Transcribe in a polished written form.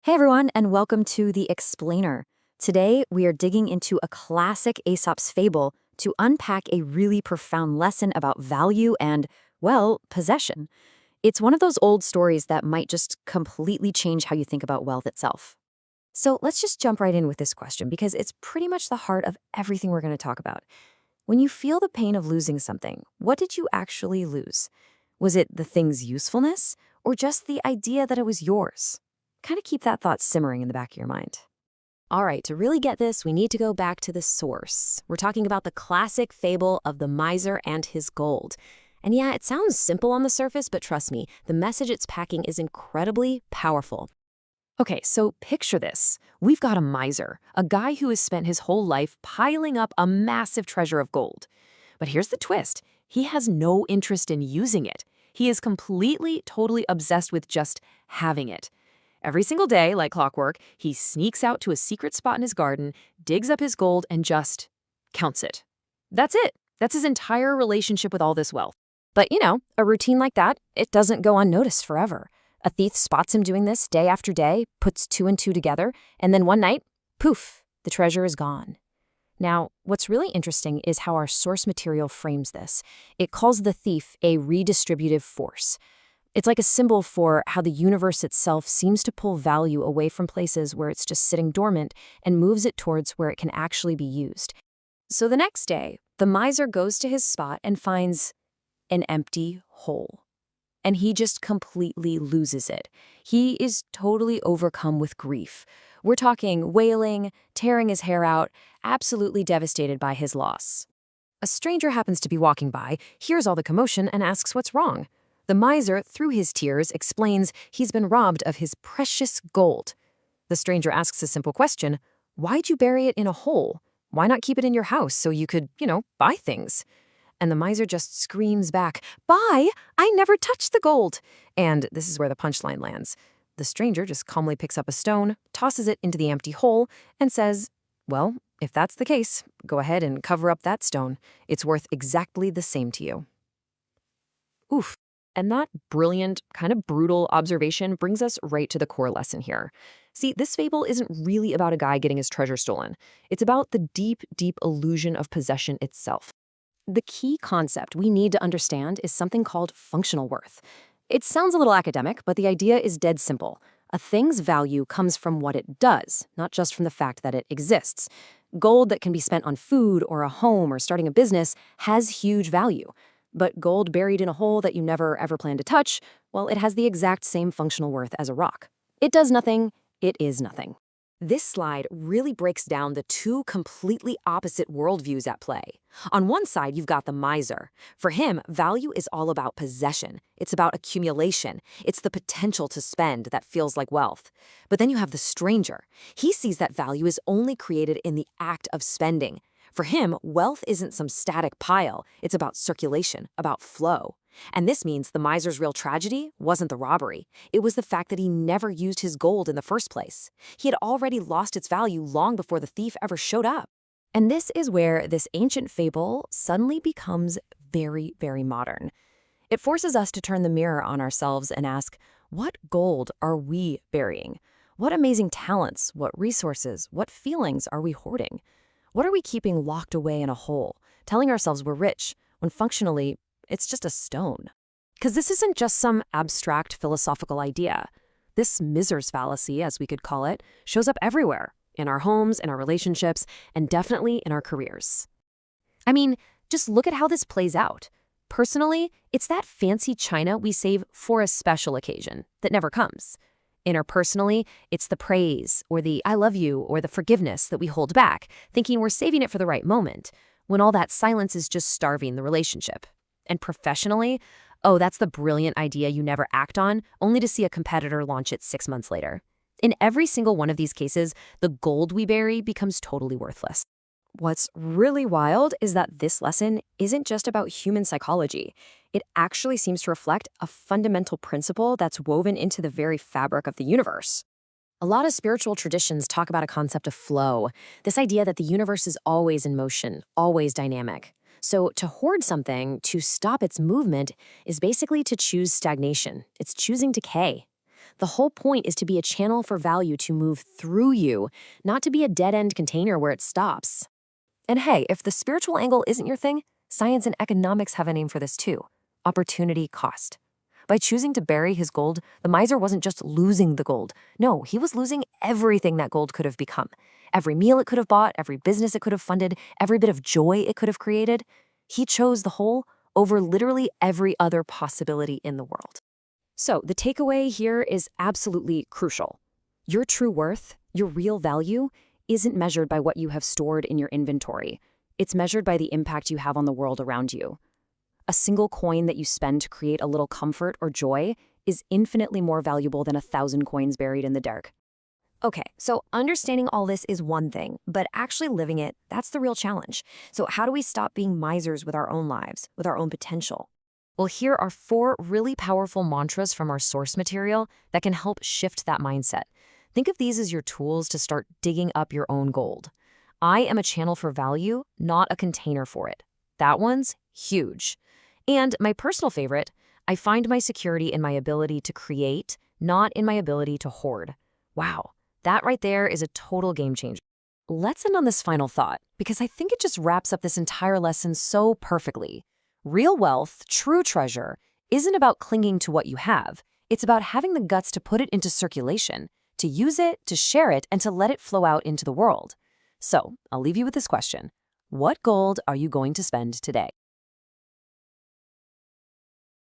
Hey everyone, and welcome to The Explainer. Today, we are digging into a classic Aesop's fable to unpack a really profound lesson about value and, well, possession. It's one of those old stories that might just completely change how you think about wealth itself. So let's just jump right in with this question because it's pretty much the heart of everything we're going to talk about. When you feel the pain of losing something, what did you actually lose? Was it the thing's usefulness or just the idea that it was yours? Kind of keep that thought simmering in the back of your mind. All right, to really get this, we need to go back to the source. We're talking about the classic fable of the miser and his gold. And yeah, it sounds simple on the surface, but trust me, the message it's packing is incredibly powerful. Okay, so picture this. We've got a miser, a guy who has spent his whole life piling up a massive treasure of gold. But here's the twist. He has no interest in using it. He is completely, totally obsessed with just having it. Every single day, like clockwork, he sneaks out to a secret spot in his garden, digs up his gold, and just counts it. That's it. That's his entire relationship with all this wealth. But, a routine like that, it doesn't go unnoticed forever. A thief spots him doing this day after day, puts two and two together, and then one night, poof, the treasure is gone. Now, what's really interesting is how our source material frames this. It calls the thief a redistributive force. It's like a symbol for how the universe itself seems to pull value away from places where it's just sitting dormant and moves it towards where it can actually be used. So the next day, the miser goes to his spot and finds an empty hole. And he just completely loses it. He is totally overcome with grief. We're talking wailing, tearing his hair out, absolutely devastated by his loss. A stranger happens to be walking by, hears all the commotion, and asks what's wrong. The miser, through his tears, explains he's been robbed of his precious gold. The stranger asks a simple question: why'd you bury it in a hole? Why not keep it in your house so you could, buy things? And the miser just screams back, "Buy? I never touched the gold!" And this is where the punchline lands. The stranger just calmly picks up a stone, tosses it into the empty hole, and says, "Well, if that's the case, go ahead and cover up that stone. It's worth exactly the same to you." Oof. And that brilliant, kind of brutal observation brings us right to the core lesson here. See, this fable isn't really about a guy getting his treasure stolen. It's about the deep, deep illusion of possession itself. The key concept we need to understand is something called functional worth. It sounds a little academic, but the idea is dead simple. A thing's value comes from what it does, not just from the fact that it exists. Gold that can be spent on food or a home or starting a business has huge value. But gold buried in a hole that you never ever plan to touch, well, it has the exact same functional worth as a rock. It does nothing, it is nothing. This slide really breaks down the two completely opposite worldviews at play. On one side, you've got the miser. For him, value is all about possession. It's about accumulation. It's the potential to spend that feels like wealth. But then you have the stranger. He sees that value is only created in the act of spending. For him, wealth isn't some static pile. It's about circulation, about flow. And this means the miser's real tragedy wasn't the robbery. It was the fact that he never used his gold in the first place. He had already lost its value long before the thief ever showed up. And this is where this ancient fable suddenly becomes very, very modern. It forces us to turn the mirror on ourselves and ask, what gold are we burying? What amazing talents, what resources, what feelings are we hoarding? What are we keeping locked away in a hole, telling ourselves we're rich, when functionally, it's just a stone? Because this isn't just some abstract philosophical idea. This miser's fallacy, as we could call it, shows up everywhere, in our homes, in our relationships, and definitely in our careers. I mean, just look at how this plays out. Personally, it's that fancy china we save for a special occasion that never comes. Interpersonally, it's the praise, or the "I love you," or the forgiveness that we hold back, thinking we're saving it for the right moment, when all that silence is just starving the relationship. And professionally, oh, that's the brilliant idea you never act on, only to see a competitor launch it 6 months later. In every single one of these cases, the gold we bury becomes totally worthless. What's really wild is that this lesson isn't just about human psychology. It actually seems to reflect a fundamental principle that's woven into the very fabric of the universe. A lot of spiritual traditions talk about a concept of flow, this idea that the universe is always in motion, always dynamic. So to hoard something, to stop its movement, is basically to choose stagnation. It's choosing decay. The whole point is to be a channel for value to move through you, not to be a dead-end container where it stops. And hey, if the spiritual angle isn't your thing, science and economics have a name for this too: opportunity cost. By choosing to bury his gold, the miser wasn't just losing the gold. No, he was losing everything that gold could have become. Every meal it could have bought, every business it could have funded, every bit of joy it could have created. He chose the whole over literally every other possibility in the world. So the takeaway here is absolutely crucial. Your true worth, your real value, isn't measured by what you have stored in your inventory. It's measured by the impact you have on the world around you. A single coin that you spend to create a little comfort or joy is infinitely more valuable than 1,000 coins buried in the dark. Okay, so understanding all this is one thing, but actually living it, that's the real challenge. So how do we stop being misers with our own lives, with our own potential? Well, here are 4 really powerful mantras from our source material that can help shift that mindset. Think of these as your tools to start digging up your own gold. I am a channel for value, not a container for it. That one's huge. And my personal favorite, I find my security in my ability to create, not in my ability to hoard. Wow, that right there is a total game changer. Let's end on this final thought, because I think it just wraps up this entire lesson so perfectly. Real wealth, true treasure, isn't about clinging to what you have. It's about having the guts to put it into circulation, to use it, to share it, and to let it flow out into the world. So, I'll leave you with this question. What gold are you going to spend today?